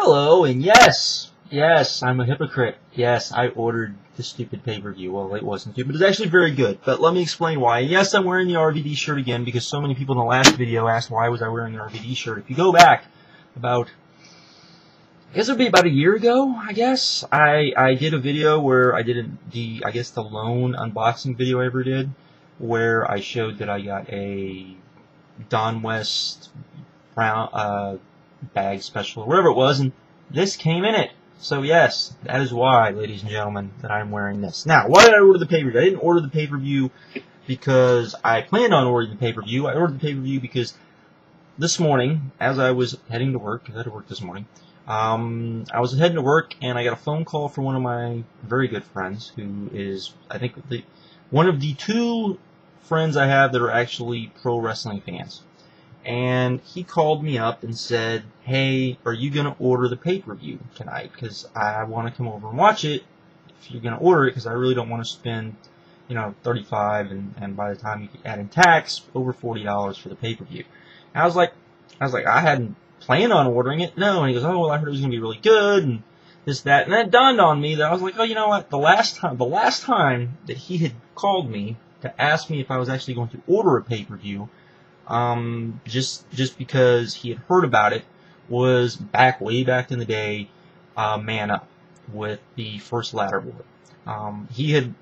Hello, and yes, I'm a hypocrite. Yes, I ordered the stupid pay-per-view. Well, it wasn't stupid. It was actually very good, but let me explain why. Yes, I'm wearing the RVD shirt again because so many people in the last video asked why was I wearing the RVD shirt. If you go back about, I guess it would be about a year ago, I guess, I did a video where I did the lone unboxing video I ever did, where I showed that I got a Don West brown, bag special, or whatever it was, and this came in it. So yes, that is why, ladies and gentlemen, that I'm wearing this. Now, why did I order the pay-per-view? I didn't order the pay-per-view because I planned on ordering the pay-per-view. I ordered the pay-per-view because this morning, as I was heading to work, because I had to work this morning, I was heading to work, and I got a phone call from one of my very good friends, who is, I think, one of the two friends I have that are actually pro wrestling fans. And he called me up and said, hey, are you going to order the pay-per-view tonight? Because I want to come over and watch it if you're going to order it, because I really don't want to spend, $35 and by the time you add in tax, over $40 for the pay-per-view. And I was like, I hadn't planned on ordering it. No. And he goes, oh, well, I heard it was going to be really good and this, that. And then it dawned on me that I was like, oh, you know what? The last time that he had called me to ask me if I was actually going to order a pay-per-view, just because he had heard about it, was way back in the day, Man Up, with the first ladder board. He had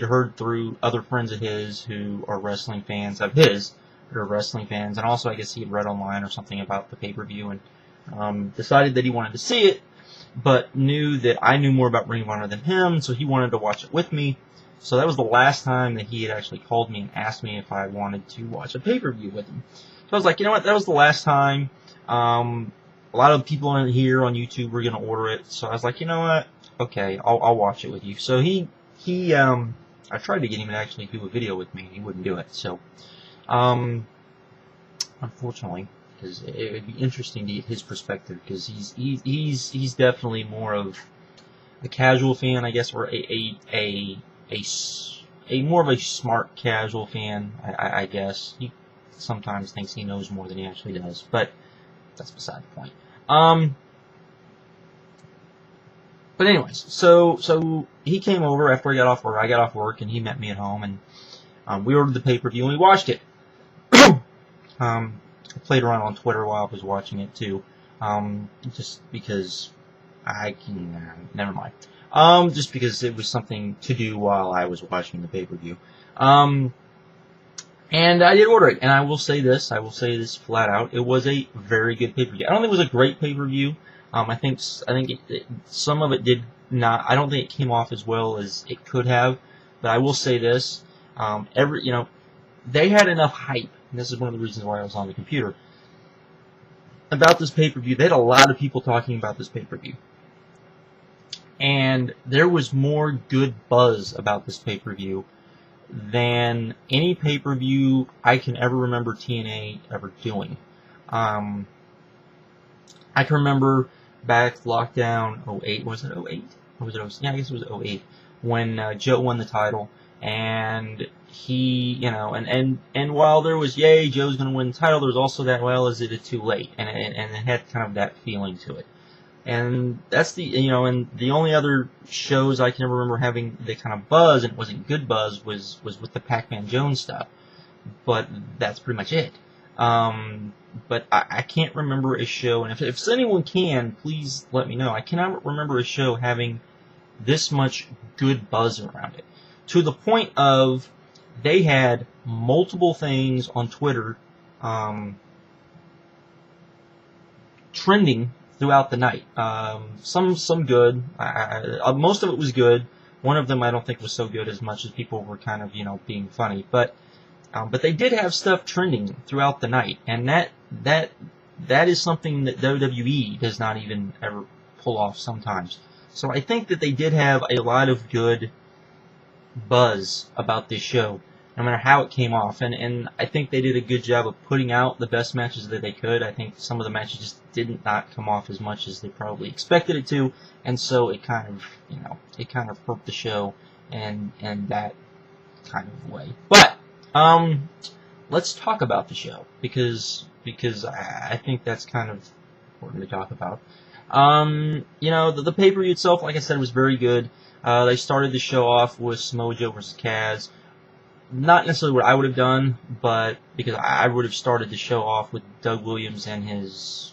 heard through other friends of his who are wrestling fans of his, who are wrestling fans, and also I guess he had read online or something about the pay-per-view, and decided that he wanted to see it, but knew that I knew more about Ring of Honor than him, so he wanted to watch it with me. So that was the last time that he had actually called me and asked me if I wanted to watch a pay-per-view with him. So I was like, you know what, that was the last time. A lot of people in here on YouTube were going to order it, so I was like, you know what, okay, I'll watch it with you. So I tried to get him to actually do a video with me, and he wouldn't do it. So, unfortunately, because it would be interesting to get his perspective, because he's definitely more of a casual fan, I guess, or a more of a smart casual fan, I guess. He sometimes thinks he knows more than he actually does, but that's beside the point. But anyways, so he came over after I got off work, and he met me at home, and we ordered the pay-per-view, and we watched it. I played around on Twitter while I was watching it too, just because I can, never mind. Just because it was something to do while I was watching the pay-per-view. And I did order it, and I will say this flat out, it was a very good pay-per-view. I don't think it was a great pay-per-view. I think some of it did not, I don't think it came off as well as it could have, but I will say this, they had enough hype, and this is one of the reasons why I was on the computer, about this pay-per-view. They had a lot of people talking about this pay-per-view. And there was more good buzz about this pay-per-view than any pay-per-view I can ever remember TNA ever doing. I can remember back lockdown 08, was it 08? Or was it 06? Yeah, I guess it was 08, when Joe won the title, and he, and while there was, yay, Joe's going to win the title, there was also that, well, is it too late? And it had kind of that feeling to it. And that's and the only other shows I can ever remember having the kind of buzz, and it wasn't good buzz, was with the Pac-Man Jones stuff. But that's pretty much it. But I can't remember a show, and if anyone can, please let me know. I cannot remember a show having this much good buzz around it. To the point of, they had multiple things on Twitter, trending throughout the night. Some good. Most of it was good. One of them I don't think was so good as much as people were kind of, being funny. But they did have stuff trending throughout the night, and that is something that WWE does not even ever pull off sometimes. So I think that they did have a lot of good buzz about this show, no matter how it came off, and I think they did a good job of putting out the best matches that they could. I think some of the matches just did not come off as much as they probably expected it to, and so it kind of hurt the show in that kind of way. But let's talk about the show, because I think that's kind of important to talk about. You know, the pay-per-view itself, like I said, was very good. They started the show off with Samoa Joe versus Kaz. Not necessarily what I would have done, but because I would have started the show off with Doug Williams and his...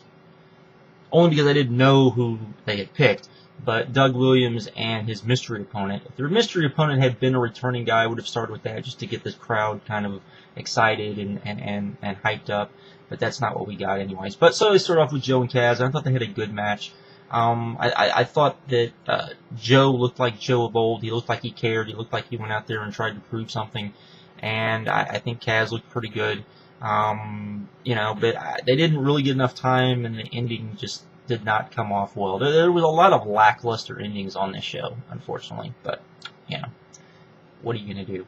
Only because I didn't know who they had picked. But Doug Williams and his mystery opponent. If their mystery opponent had been a returning guy, I would have started with that just to get this crowd kind of excited and hyped up. But that's not what we got anyways. But so they started off with Joe and Kaz. I thought they had a good match. I thought that Joe looked like Joe of old. He looked like he cared. He looked like he went out there and tried to prove something. And I think Kaz looked pretty good. You know, but they didn't really get enough time, and the ending just did not come off well. There was a lot of lackluster endings on this show, unfortunately. But, you know, what are you going to do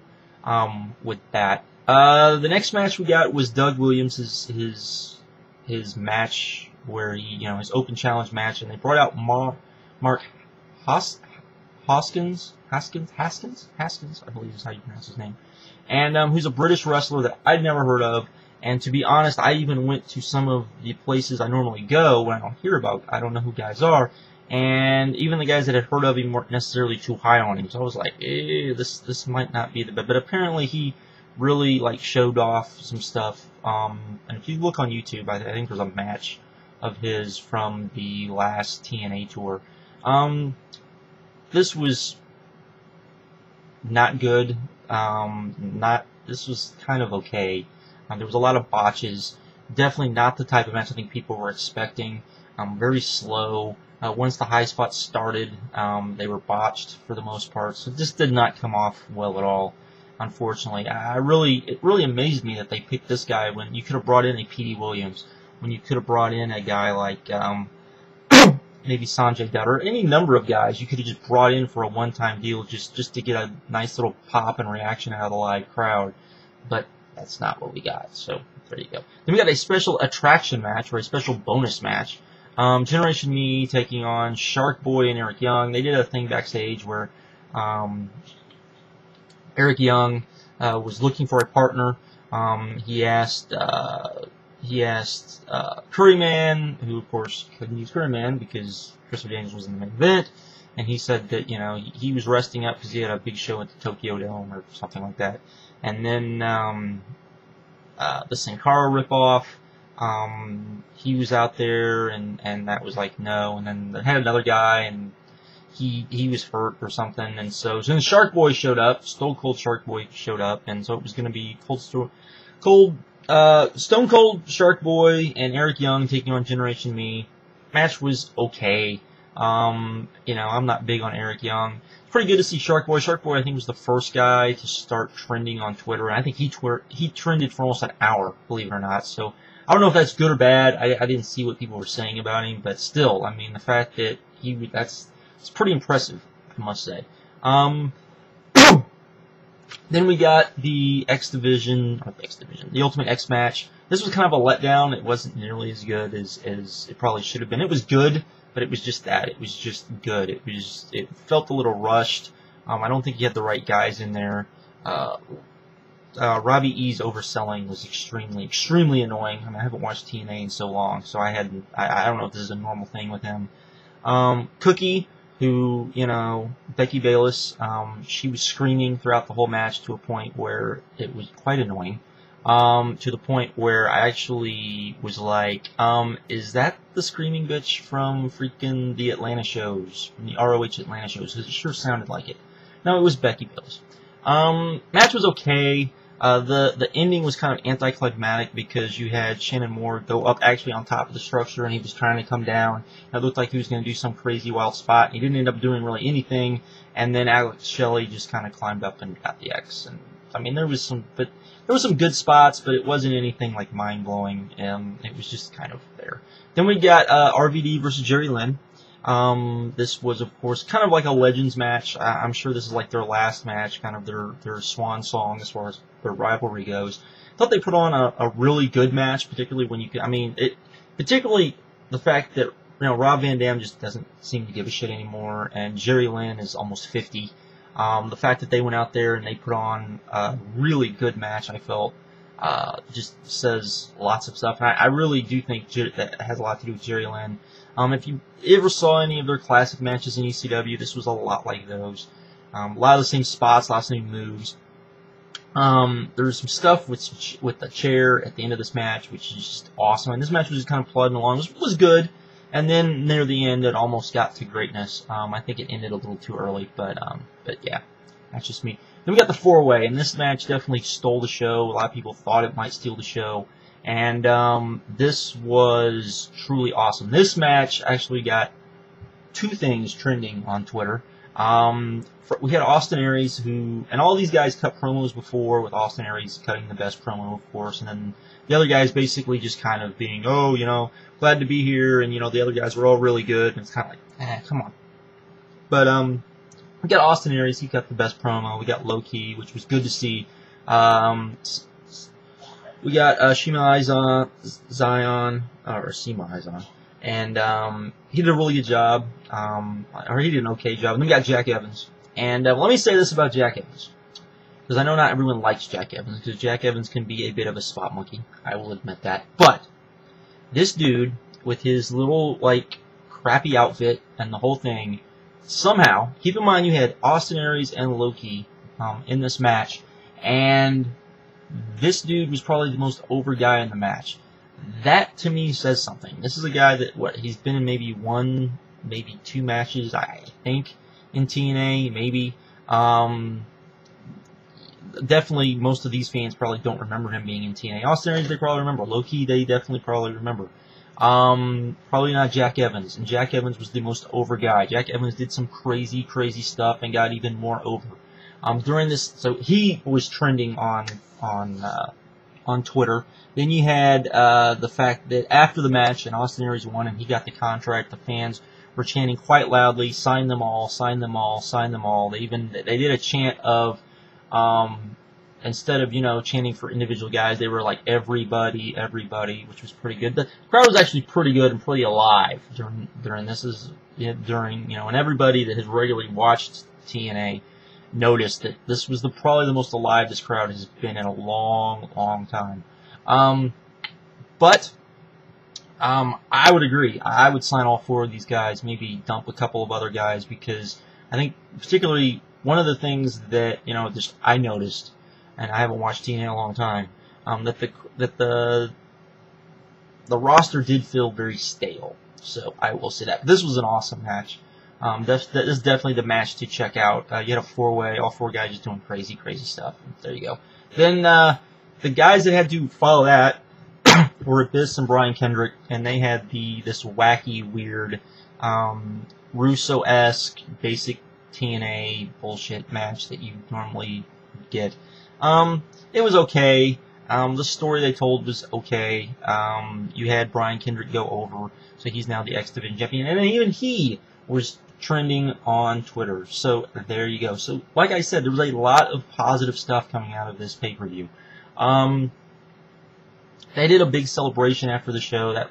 with that? The next match we got was Doug Williams, his match where he, you know, his open challenge match, and they brought out Mark Haskins, I believe is how you pronounce his name, and who's a British wrestler that I'd never heard of. And to be honest, I even went to some of the places I normally go when I don't hear about, I don't know who guys are, and even the guys that had heard of him weren't necessarily too high on him. So I was like, this might not be the best. But apparently he really like showed off some stuff. And if you look on YouTube, I think there's a match of his from the last TNA tour. This was not good. This was kind of okay. There was a lot of botches. Definitely not the type of match I think people were expecting. Very slow. Once the high spots started, they were botched for the most part. So this did not come off well at all, unfortunately. It really amazed me that they picked this guy when you could have brought in a P.D. Williams, when you could have brought in a guy like maybe Sanjay Dutt, or any number of guys you could have just brought in for a one-time deal just to get a nice little pop and reaction out of the live crowd. But that's not what we got, so there you go. Then we got a special attraction match, or a special bonus match. Generation Me taking on Sharkboy and Eric Young. They did a thing backstage where Eric Young was looking for a partner. He asked Curryman, who of course couldn't use Curryman because Christopher Daniels was in the main event, and he said that, you know, he was resting up because he had a big show at the Tokyo Dome or something like that. And then the Sin Cara ripoff, he was out there, and that was like no. And then they had another guy, and he was hurt or something. And so then Sharkboy showed up, Stone Cold Sharkboy showed up, and so it was going to be Stone Cold Sharkboy and Eric Young taking on Generation Me. Match was okay. You know, I'm not big on Eric Young. Pretty good to see Sharkboy. Sharkboy, I think, was the first guy to start trending on Twitter, and I think he trended for almost an hour, believe it or not. So I don't know if that's good or bad. I didn't see what people were saying about him, but still, I mean, the fact that it's pretty impressive, I must say. Then we got the the Ultimate X match. This was kind of a letdown. It wasn't nearly as good as it probably should have been. It was good, but it was just that. It was just good. It felt a little rushed. I don't think you had the right guys in there. Robbie E's overselling was extremely annoying. I mean, I haven't watched TNA in so long, so I don't know if this is a normal thing with him. Cookie, who, you know, Becky Bayless, she was screaming throughout the whole match to a point where it was quite annoying. To the point where I actually was like, is that the screaming bitch from freaking the Atlanta shows, from the ROH Atlanta shows? It sure sounded like it. No, it was Becky Bayless. Match was okay. The ending was kind of anticlimactic because you had Shannon Moore go up actually on top of the structure, and he was trying to come down. It looked like he was going to do some crazy wild spot, and he didn't end up doing really anything. And then Shelley just kind of climbed up and got the X. And I mean, there was some good spots, but it wasn't anything like mind blowing. It was just kind of there. Then we got RVD versus Jerry Lynn. This was, of course, kind of like a Legends match. I'm sure this is like their last match, kind of their swan song as far as their rivalry goes. I thought they put on a really good match, particularly when you could, I mean, particularly the fact that, you know, Rob Van Dam just doesn't seem to give a shit anymore, and Jerry Lynn is almost 50. The fact that they went out there and they put on a really good match, I felt. just says lots of stuff. And I really do think that has a lot to do with Jerry Lynn. If you ever saw any of their classic matches in ECW, this was a lot like those. A lot of the same spots, lots of same moves. There was some stuff with the chair at the end of this match, which is just awesome. And this match was just kind of plodding along. It was good. And then near the end, it almost got to greatness. I think it ended a little too early, but yeah, that's just me. Then we got the 4-way, and this match definitely stole the show. A lot of people thought it might steal the show, and this was truly awesome. This match actually got 2 things trending on Twitter. We had Austin Aries, and all these guys cut promos before, with Austin Aries cutting the best promo, of course, and then the other guys basically just kind of being, oh, glad to be here, and, the other guys were all really good, and it's kind of like, come on. But, we got Austin Aries, he cut the best promo. We got Low-Key, which was good to see. We got Shima Xion, and he did a really good job, or he did an okay job. And then we got Jack Evans. And let me say this about Jack Evans, because I know not everyone likes Jack Evans, because Jack Evans can be a bit of a spot monkey. I will admit that. But this dude, with his little, crappy outfit and the whole thing, somehow, keep in mind you had Austin Aries and Low-Key in this match, and this dude was probably the most over guy in the match. That, to me, says something. This is a guy that, he's been in maybe 1, maybe 2 matches, I think, in TNA, maybe. Definitely, most of these fans probably don't remember him being in TNA. Austin Aries, they probably remember. Low-Key, they definitely probably remember. Probably not Jack Evans, and Jack Evans was the most over guy. Jack Evans did some crazy, crazy stuff and got even more over. During this, so he was trending on Twitter. Then you had the fact that after the match, and Austin Aries won, and he got the contract, the fans were chanting quite loudly, "Sign them all, sign them all, sign them all." They did a chant of, instead of, chanting for individual guys, they were like, "Everybody, everybody," which was pretty good. The crowd was actually pretty good and pretty alive during this. And everybody that has regularly watched TNA noticed that this was probably the most alive this crowd has been in a long, long time. I would agree. I would sign all 4 of these guys, maybe dump a couple of other guys, because I think particularly one of the things that, I noticed, and I haven't watched TNA in a long time, that the roster did feel very stale. So I will say that. This was an awesome match. This is definitely the match to check out. You had a 4-way, all 4 guys just doing crazy, crazy stuff. There you go. Then the guys that had to follow that were Abyss and Brian Kendrick, and they had this wacky, weird, Russo-esque, basic TNA bullshit match that you normally get. It was okay. The story they told was okay. You had Brian Kendrick go over, so he's now the X Division champion, and even he was trending on Twitter. So there you go. So like I said, there was a lot of positive stuff coming out of this pay-per-view. They did a big celebration after the show. That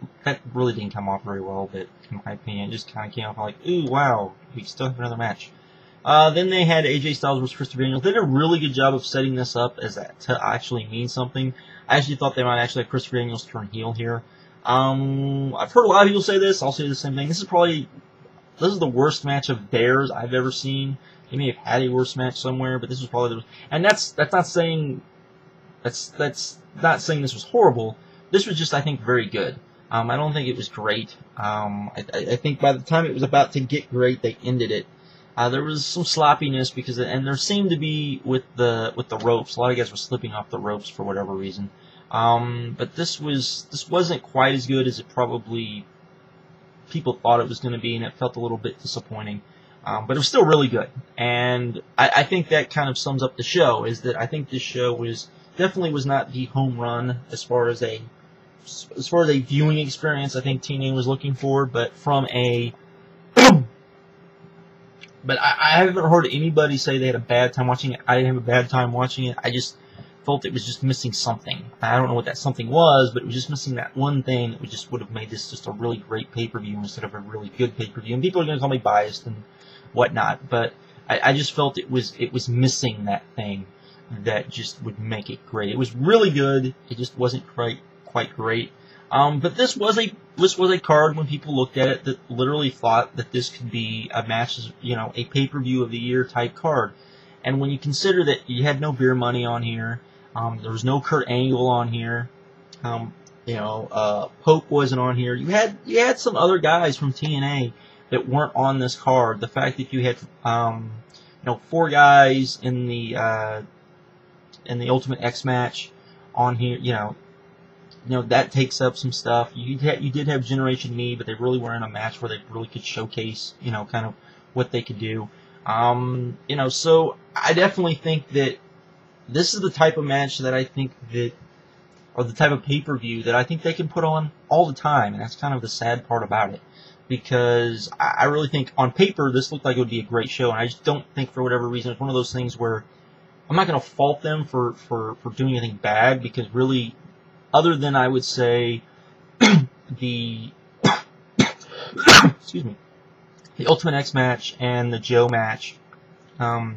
really didn't come off very well, but in my opinion, it just kind of came off like, ooh, wow, we still have another match. Then they had AJ Styles versus Christopher Daniels. They did a really good job of setting this up as that to actually mean something. I actually thought they might actually have Christopher Daniels turn heel here. I've heard a lot of people say this. I'll say the same thing. This is the worst match of theirs I've ever seen. They may have had a worse match somewhere, but this was probably the worst. And that's not saying this was horrible. This was just, I think, very good. I don't think it was great. I think by the time it was about to get great, they ended it. There was some sloppiness and there seemed to be with the ropes. A lot of guys were slipping off the ropes for whatever reason. But this wasn't quite as good as it probably people thought it was going to be, and it felt a little bit disappointing. But it was still really good. And I think that kind of sums up the show, is that I think this show definitely was not the home run as far as a viewing experience I think TNA was looking for, but from a but I haven't heard anybody say they had a bad time watching it. I didn't have a bad time watching it. I just felt it was just missing something. I don't know what that something was, but it was just missing that one thing that just would have made this just a really great pay-per-view instead of a really good pay-per-view. And people are going to call me biased and whatnot, but I just felt it was missing that thing that just would make it great. It was really good. It just wasn't quite great. But this was a card when people looked at it that literally thought that this could be a match, you know, a pay-per-view of the year type card. And when you consider that you had no beer money on here, there was no Kurt Angle on here, you know, Pope wasn't on here. You had some other guys from TNA that weren't on this card. The fact that you had, you know, 4 guys in the Ultimate X match on here, you know, that takes up some stuff. You did have Generation Me, but they really weren't in a match where they really could showcase, you know, kind of what they could do. You know, so I definitely think that this is the type of match that I think that, or the type of pay-per-view that I think they can put on all the time, and that's kind of the sad part about it. Because I really think on paper this looked like it would be a great show, and I just don't think for whatever reason it's one of those things where I'm not going to fault them for doing anything bad, because really, other than I would say the excuse me, the Ultimate X match and the Joe match, I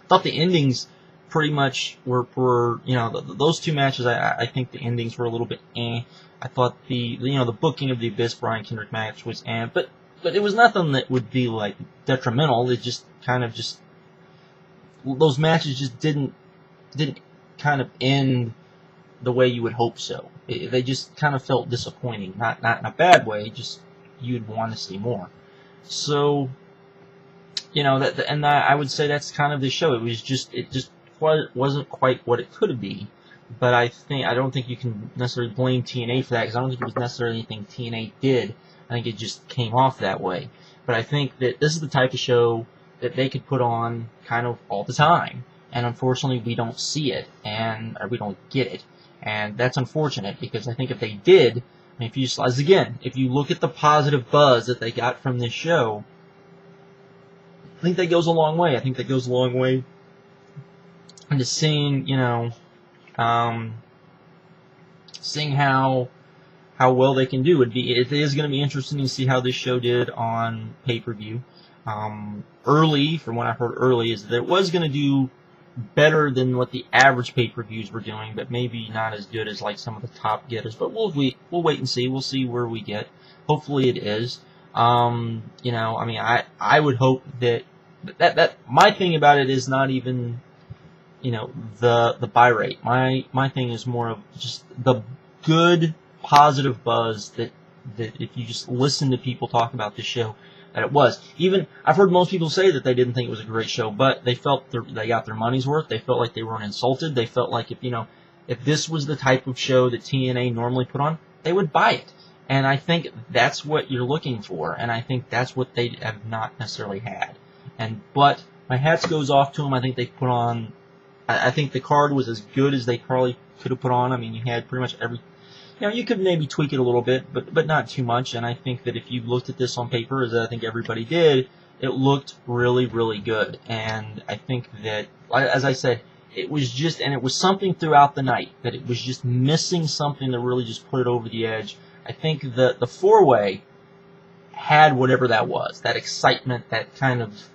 thought the endings pretty much were you know, those 2 matches, I think the endings were a little bit eh. I thought the booking of the Abyss Brian Kendrick match was eh, but it was nothing that would be like detrimental. It just kind of those matches just didn't kind of end the way you would hope so. They just kind of felt disappointing, not in a bad way, just you'd want to see more. So, you know, I would say that's kind of the show. It just wasn't quite what it could be. But I don't think you can necessarily blame TNA for that, because I don't think it was necessarily anything TNA did. I think it just came off that way. But I think that this is the type of show that they could put on kind of all the time. And unfortunately, we don't see it, or we don't get it. And that's unfortunate, because I think if they did, I mean, if you look at the positive buzz that they got from this show, I think that goes a long way. I think that goes a long way into seeing, you know, seeing how well they can do. It is going to be interesting to see how this show did on pay-per-view. Early, from what I heard early, is that it was going to do better than what the average pay-per-views were doing, but maybe not as good as like some of the top getters. But we'll wait and see. We'll see where we get. Hopefully it is. You know, I mean, I would hope that my thing about it is not even, you know, the buy rate. My thing is more of just the good, positive buzz that if you just listen to people talk about this show, that it was. Even, I've heard most people say that they didn't think it was a great show, but they felt they got their money's worth. They felt like they weren't insulted. They felt like if this was the type of show that TNA normally put on, they would buy it. And I think that's what you're looking for, and I think that's what they have not necessarily had. But my hats goes off to them. I think they put on, I think the card was as good as they probably could have put on. I mean, you had pretty much every, you know, you could maybe tweak it a little bit, but not too much. And I think that if you looked at this on paper, as I think everybody did, it looked really, really good. And I think that, as I said, it was just, and it was something throughout the night, that it was just missing something to really just put it over the edge. I think the 4-way had whatever that was, that excitement, that kind of,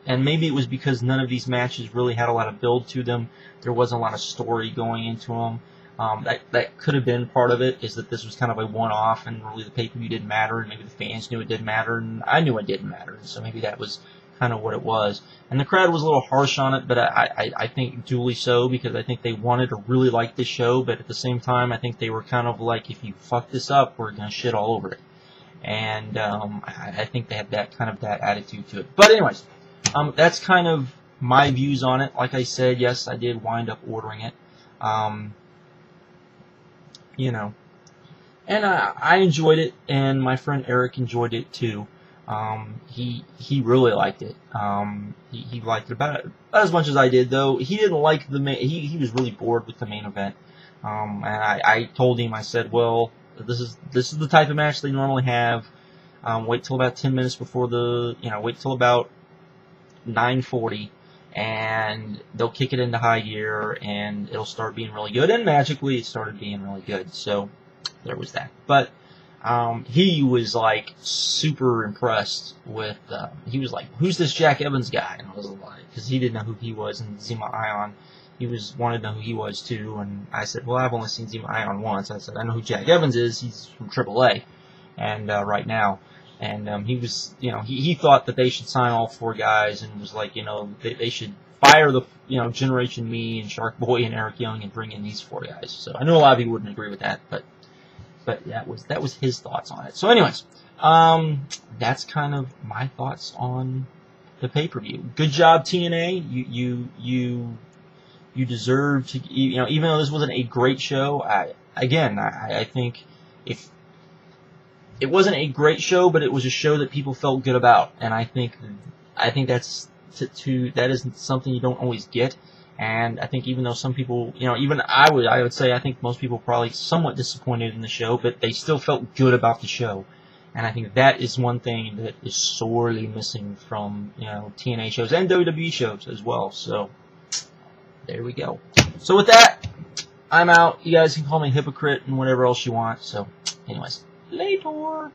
and maybe it was because none of these matches really had a lot of build to them. There wasn't a lot of story going into them. That could have been part of it, is that this was kind of a one-off, and really the pay-per-view didn't matter, and maybe the fans knew it didn't matter, and I knew it didn't matter, so maybe that was kind of what it was. And the crowd was a little harsh on it, but I think duly so, because I think they wanted to really like this show, but at the same time, I think they were kind of like, if you fuck this up, we're going to shit all over it. And I think they had that attitude to it. But anyways, that's kind of my views on it. Like I said, yes, I did wind up ordering it. You know, and I enjoyed it, and my friend Eric enjoyed it too. He really liked it. He liked it about as much as I did, though. He didn't like the main. He was really bored with the main event. And I told him, I said, well, this is the type of match they normally have. Wait till about 10 minutes before wait till about 9:40. And they'll kick it into high gear, and it'll start being really good. And magically, it started being really good. So there was that. But he was like super impressed with. He was like, "Who's this Jack Evans guy?" And I was like, because he didn't know who he was, and Zima Ion. he wanted to know who he was too, and I said, well, I've only seen Xion once. I said, I know who Jack Evans is. He's from AAA, and right now, and he was, you know, he thought that they should sign all 4 guys, and was like, you know, they should fire the, you know, Generation Me and Sharkboy and Eric Young and bring in these 4 guys. So I know a lot of you wouldn't agree with that, but that was his thoughts on it. So anyways, that's kind of my thoughts on the pay-per-view. Good job, TNA. You deserve to, you know, even though this wasn't a great show, I think if it wasn't a great show, but it was a show that people felt good about, and I think that's that isn't something you don't always get. And I think even though some people, you know, even I would say I think most people probably somewhat disappointed in the show, but they still felt good about the show. And I think that is one thing that is sorely missing from, you know, TNA shows and WWE shows as well. So there we go. So with that, I'm out. You guys can call me hypocrite and whatever else you want. So anyways, later.